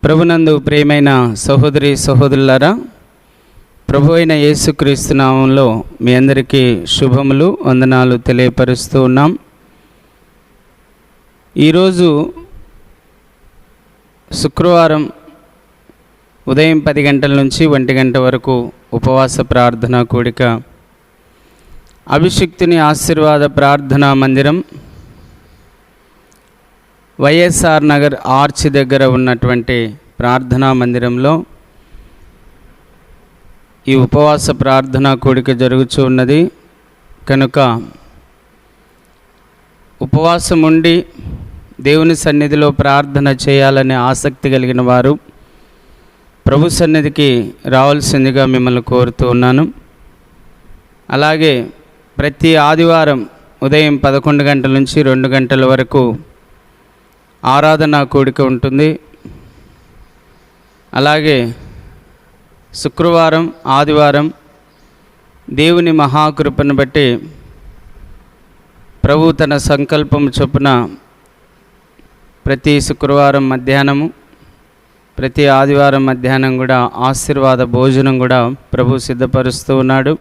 ప్రభునందు ప్రియమైన సహోదరి సహోదరులారా, ప్రభు అయిన యేసుక్రీస్తు నామంలో మీ అందరికీ శుభములు వందనాలు తెలియపరుస్తూ ఉన్నాం. ఈరోజు శుక్రవారం ఉదయం 10 గంటల నుంచి 1 గంట వరకు ఉపవాస ప్రార్థనా కూడిక అభిషిక్తుని ఆశీర్వాద ప్రార్థనా మందిరం వైఎస్ఆర్ నగర్ ఆర్చ్ దగ్గర ఉన్నటువంటి ప్రార్థనా మందిరంలో ఈ ఉపవాస ప్రార్థనా కూడిక జరుగుతూ ఉన్నది. కనుక ఉపవాసం ఉండి దేవుని సన్నిధిలో ప్రార్థన చేయాలనే ఆసక్తి కలిగిన వారు ప్రభు సన్నిధికి రావాల్సిందిగా మిమ్మల్ని కోరుతూ ఉన్నాను. అలాగే ప్రతి ఆదివారం ఉదయం 11 గంటల నుంచి 2 గంటల వరకు ఆరాధనా కూడిక ఉంటుంది. అలాగే శుక్రవారం ఆదివారం దేవుని మహాకృపను బట్టి ప్రభు తన సంకల్పం చొప్పున ప్రతి శుక్రవారం మధ్యాహ్నము ప్రతి ఆదివారం మధ్యాహ్నం కూడా ఆశీర్వాద భోజనం కూడా ప్రభు సిద్ధపరుస్తూ ఉన్నాడు.